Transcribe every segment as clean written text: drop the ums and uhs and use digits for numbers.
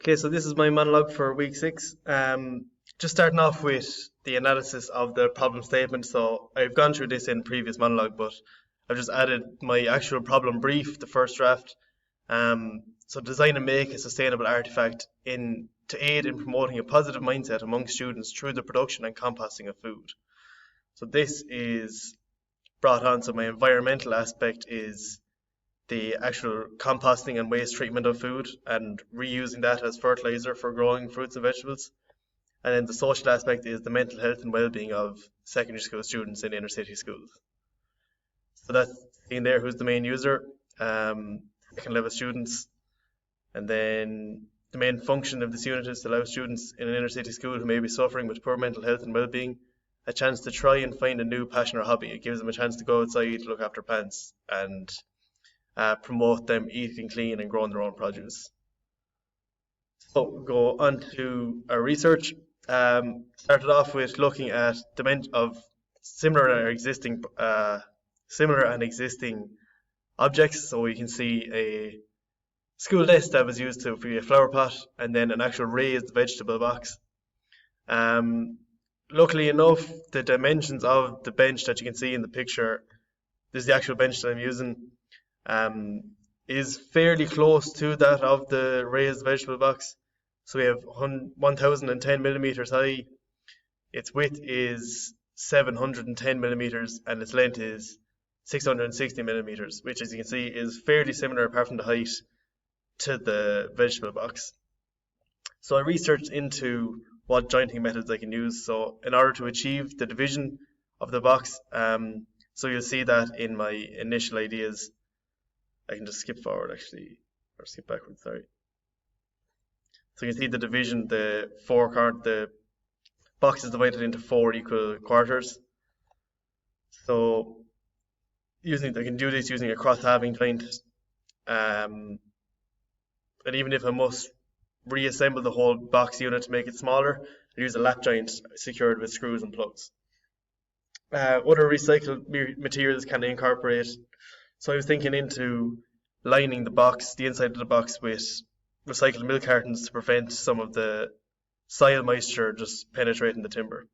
Okay, so this is my monologue for week 6. Just starting off with the analysis of the problem statement. So I've gone through this in previous monologue, but I've just added my actual problem brief, the first draft. So design and make a sustainable artifact to aid in promoting a positive mindset among students through the production and composting of food. So this is brought on. So my environmental aspect is the actual composting and waste treatment of food and reusing that as fertilizer for growing fruits and vegetables. And then the social aspect is the mental health and well-being of secondary school students in inner city schools. So that's in there who's the main user, second level students. And then the main function of this unit is to allow students in an inner city school who may be suffering with poor mental health and well-being a chance to try and find a new passion or hobby. It gives them a chance to go outside, look after plants, and promote them eating clean and growing their own produce. So we'll go on to our research. Started off with looking at of similar and existing objects. So we can see a school desk that was used to be a flower pot, and then an actual raised vegetable box. Luckily enough, the dimensions of the bench that you can see in the picture, this is the actual bench that I'm using, is fairly close to that of the raised vegetable box. So we have 1010 millimeters high, its width is 710 millimeters, and its length is 660 millimeters, which, as you can see, is fairly similar apart from the height to the vegetable box. So I researched into what jointing methods I can use. So in order to achieve the division of the box, so you'll see that in my initial ideas. I can just skip forward actually, or skip backwards, sorry. So you can see the division, the box is divided into 4 equal quarters. So I can do this using a cross-halving joint. And even if I must reassemble the whole box unit to make it smaller, I use a lap joint secured with screws and plugs. Other recycled materials can I incorporate? So I was thinking into lining the inside of the box with recycled milk cartons to prevent some of the soil moisture just penetrating the timber.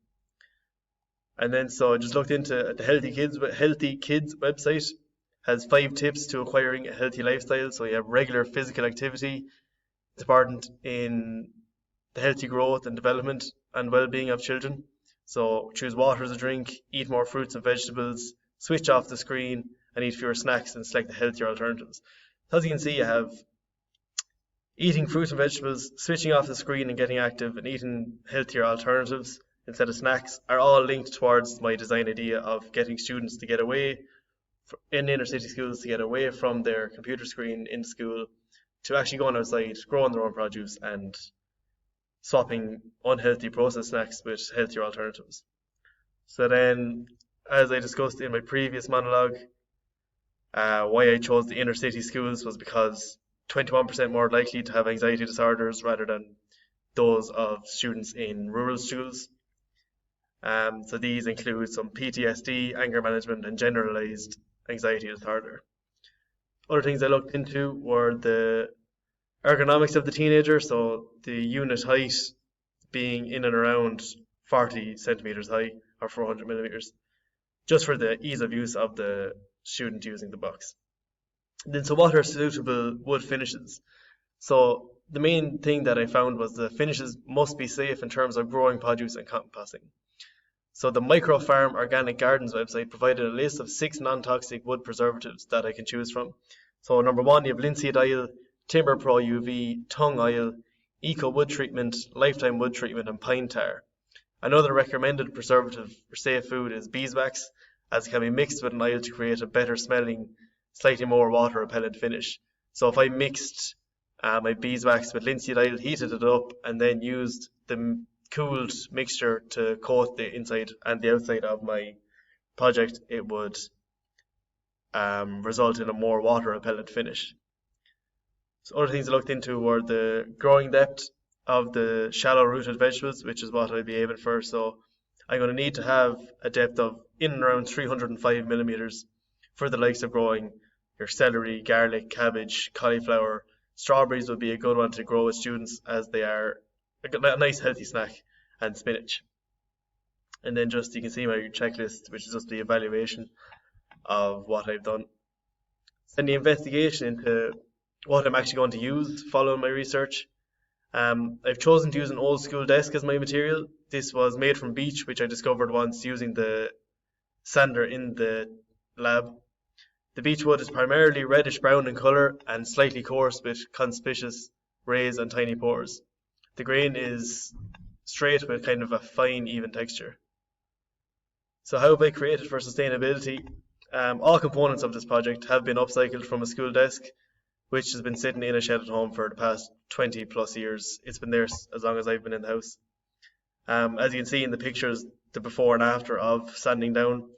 And then so I just looked into the Healthy Kids website. Has 5 tips to acquiring a healthy lifestyle. So you have regular physical activity. It's important in the healthy growth and development and well-being of children. So choose water as a drink, eat more fruits and vegetables, switch off the screen, and eat fewer snacks, and select the healthier alternatives. So as you can see, you have eating fruits and vegetables, switching off the screen and getting active, and eating healthier alternatives instead of snacks are all linked towards my design idea of getting students to get away in inner city schools, to get away from their computer screen in school, to actually going outside, growing their own produce, and swapping unhealthy processed snacks with healthier alternatives. So then, as I discussed in my previous monologue, why I chose the inner city schools was because 21% more likely to have anxiety disorders rather than those of students in rural schools. So these include some PTSD, anger management, and generalized anxiety disorder. Other things I looked into were the ergonomics of the teenager, so the unit height being in and around 40 centimeters high or 400 millimeters, just for the ease of use of the student using the box. Then, so what are suitable wood finishes? So the main thing that I found was the finishes must be safe in terms of growing produce and composting. So the Microfarm Organic Gardens website provided a list of 6 non-toxic wood preservatives that I can choose from. So number 1, you have linseed oil, Timber Pro UV, tung oil, Eco Wood Treatment, Lifetime Wood Treatment, and pine tar. Another recommended preservative for safe food is beeswax, as it can be mixed with an oil to create a better smelling, slightly more water repellent finish. So if I mixed my beeswax with linseed oil, heated it up, and then used the cooled mixture to coat the inside and the outside of my project, it would result in a more water repellent finish. So other things I looked into were the growing depth of the shallow rooted vegetables, which is what I'd be aiming for. So I'm going to need to have a depth of in and around 305 millimeters for the likes of growing your celery, garlic, cabbage, cauliflower, strawberries would be a good one to grow with students as they are a nice healthy snack, and spinach. And then just you can see my checklist, which is just the evaluation of what I've done. And the investigation into what I'm actually going to use following my research. I've chosen to use an old school desk as my material. This was made from beech, which I discovered once using the sander in the lab. The beech wood is primarily reddish brown in colour and slightly coarse with conspicuous rays and tiny pores. The grain is straight with kind of a fine, even texture. So how have I created for sustainability? All components of this project have been upcycled from a school desk, which has been sitting in a shed at home for the past 20 plus years. It's been there as long as I've been in the house. As you can see in the pictures, the before and after of sanding down.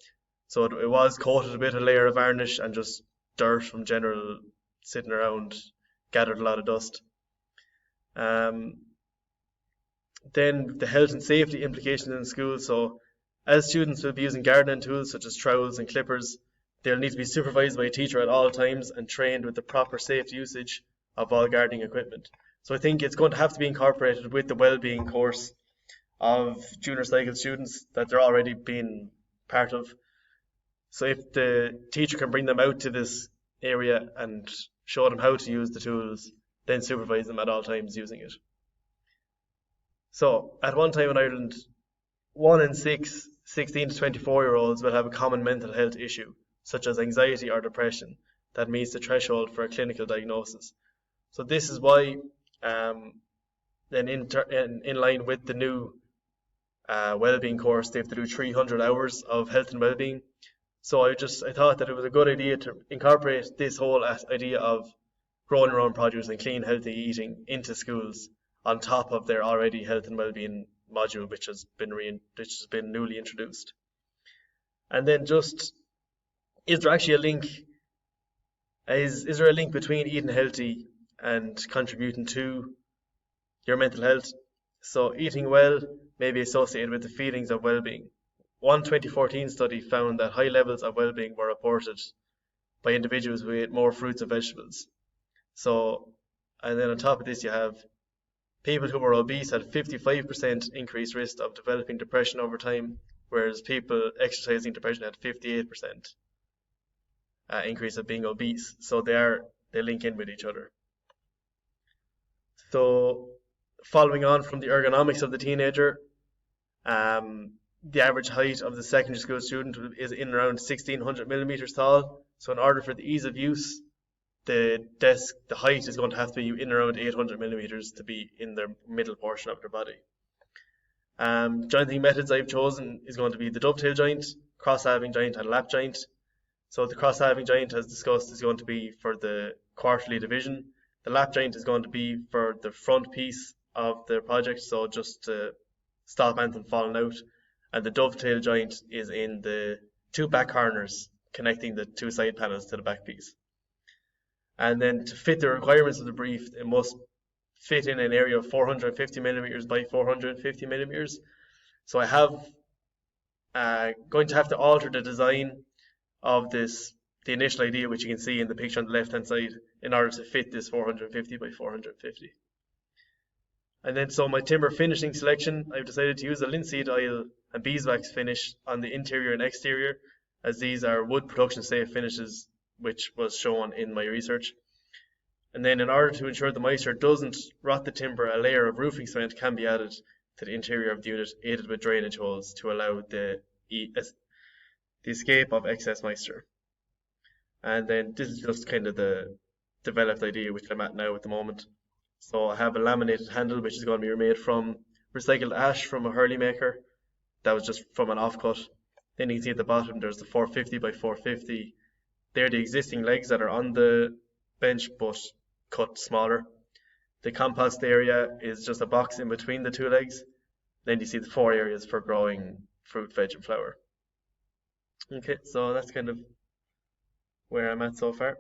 So it was coated a bit, a layer of varnish, and just dirt from general sitting around, gathered a lot of dust. Then the health and safety implications in school. So as students will be using gardening tools such as trowels and clippers, they'll need to be supervised by a teacher at all times and trained with the proper safe usage of all gardening equipment. So I think it's going to have to be incorporated with the well-being course of junior cycle students that they're already being part of. So if the teacher can bring them out to this area and show them how to use the tools, then supervise them at all times using it. So at one time in Ireland, 1 in 6 16 to 24-year-olds will have a common mental health issue, such as anxiety or depression, that meets the threshold for a clinical diagnosis. So this is why, then in line with the new well-being course, they have to do 300 hours of health and well-being. So I thought that it was a good idea to incorporate this whole idea of growing your own produce and clean, healthy eating into schools on top of their already health and well-being module, which has been newly introduced. And then just, is there actually a link? Is there a link between eating healthy and contributing to your mental health? So eating well may be associated with the feelings of well-being. One 2014 study found that high levels of well-being were reported by individuals who ate more fruits and vegetables. So, and then on top of this, you have people who were obese had 55% increased risk of developing depression over time, whereas people exercising depression had 58% increase of being obese. So they link in with each other. So following on from the ergonomics of the teenager, the average height of the secondary school student is in around 1600 millimeters tall. So in order for the ease of use, the height is going to have to be in around 800 millimeters to be in the middle portion of their body. Jointing methods I've chosen is going to be the dovetail joint, cross-halving joint, and lap joint. So the cross-halving joint, as discussed, is going to be for the quarterly division. The lap joint is going to be for the front piece of the project, so just to stop anything falling out. And the dovetail joint is in the two back corners, connecting the two side panels to the back piece. And then to fit the requirements of the brief, it must fit in an area of 450 millimeters by 450 millimeters. So I have going to have to alter the design of the initial idea, which you can see in the picture on the left hand side, in order to fit this 450 by 450. And then so my timber finishing selection, I've decided to use a linseed oil and beeswax finish on the interior and exterior, as these are wood production safe finishes, which was shown in my research. And then in order to ensure the moisture doesn't rot the timber, a layer of roofing cement can be added to the interior of the unit, aided with drainage holes to allow the escape of excess moisture. And then this is just kind of the developed idea which I'm at now at the moment. So I have a laminated handle which is going to be made from recycled ash from a Hurley maker. That was just from an offcut. Then you can see at the bottom there's the 450 by 450. They're the existing legs that are on the bench but cut smaller. The compost area is just a box in between the two legs. Then you see the 4 areas for growing fruit, veg and flower. Okay, so that's kind of where I'm at so far.